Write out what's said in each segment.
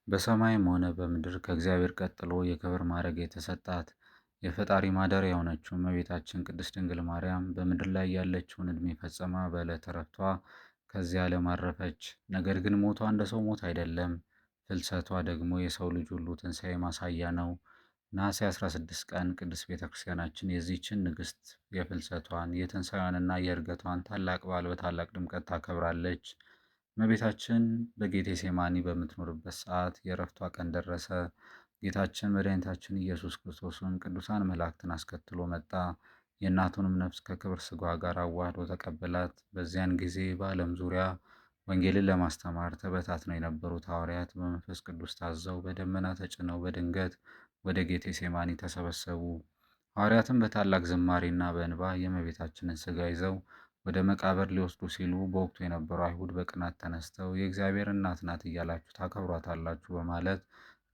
በሰማይም ሆነ በምድር ከእግዚአብሔር ቀጥሎ የክብር ማዕረግ የተሰጣት የፈጣሪ ማደሪያ የሆነችው እመቤታችን ቅድስት ድንግል ማርያም በምድር ላይ ያለችውን ዕድሜ ፈጽማ በዕለተ ዕረፍቷ ከዚህ ዓለም አረፈች። ነገር ግን ሞቷ እንደ ሰው ሞት አይደለም። ፍልሰቷ ደግሞ የሰው ልጅ ሁሉ ትንሣኤ ማሳያ ነው። ነሐሴ 16 ቀን ቅድስት ቤተ ክርስቲያናችን የዚህችን ንግሥት የፍልሰቷን የትንሣኤዋንና የዕርገቷን ታላቅ በዓል በታላቅ ድምቀት ታከብራለች። እመቤታችን በጌቴሴማኒ በምትኖርበት ሰዓት የዕረፍቷ ቀን ደረሰ። ጌታችን መድኃኒታችን ኢየሱስ ክርስቶስም ቅዱሳን መላእክትን አስከትሎ መጣ። የእናቱንም ነፍስ ከክብር ሥጋዋ ጋር አዋህዶ ተቀበላት። በዚያን ጊዜ በዓለም ዙሪያ ወንጌልን ለማስተማር ተበታትነው የነበሩት ሐዋርያት በመንፈስ ቅዱስ ታዘው በደመና ተጭነው በድንገት ወደ ጌቴሴማኒ ተሰበሰቡ። ሐዋርያትም በታላቅ ዝማሬና በእንባ የእመቤታችንን ሥጋ ይዘው ወደ መቃብር ሊወስዱ ሲሉ በወቅቱ የነበሩ አይሁድ በቅናት ተነስተው የእግዚአብሔር እናት ናት እያላችሁ ታከብሯታላችሁ በማለት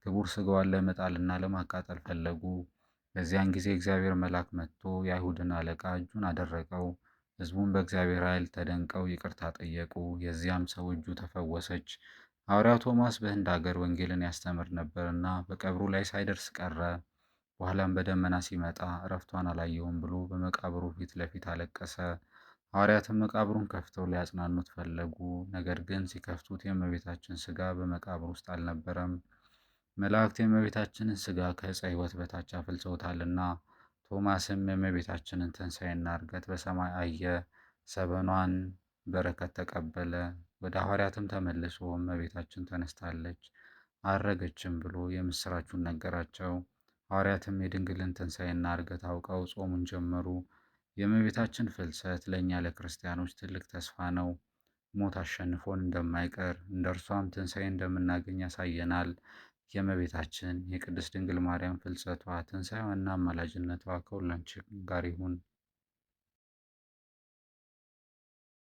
ክቡር ሥጋዋን ለመጣልና ለማቃጠል ፈለጉ። በዚያን ጊዜ እግዚአብሔር መልአክ መጥቶ የአይሁድን አለቃ እጁን አደረቀው። ሕዝቡም በእግዚአብሔር ኃይል ተደንቀው ይቅርታ ጠየቁ። የዚያም ሰው እጁ ተፈወሰች። ሐዋርያው ቶማስ በህንድ አገር ወንጌልን ያስተምር ነበርና በቀብሩ ላይ ሳይደርስ ቀረ። በኋላም በደመና ሲመጣ ዕረፍቷን አላየውም ብሎ በመቃብሩ ፊት ለፊት አለቀሰ። ሐዋርያትም መቃብሩን ከፍተው ሊያጽናኑት ፈለጉ። ነገር ግን ሲከፍቱት የእመቤታችን ሥጋ በመቃብር ውስጥ አልነበረም። መላእክት የእመቤታችንን ሥጋ ከዕፀ ሕይወት በታች አፍልሰውታልና። ቶማስም የእመቤታችንን ትንሣኤና ዕርገት በሰማይ አየ። ሰበኗን በረከት ተቀበለ። ወደ ሐዋርያትም ተመልሶ እመቤታችን ተነስታለች አረገችም ብሎ የምሥራቹን ነገራቸው። ሐዋርያትም የድንግልን ትንሣኤና ዕርገት አውቀው ጾሙን ጀመሩ። የእመቤታችን ፍልሰት ለእኛ ለክርስቲያኖች ትልቅ ተስፋ ነው። ሞት አሸንፎን እንደማይቀር እንደ እርሷም ትንሣኤ እንደምናገኝ ያሳየናል። የእመቤታችን የቅድስት ድንግል ማርያም ፍልሰቷ፣ ትንሣኤዋና አማላጅነቷ ከሁላችን ጋር ይሁን።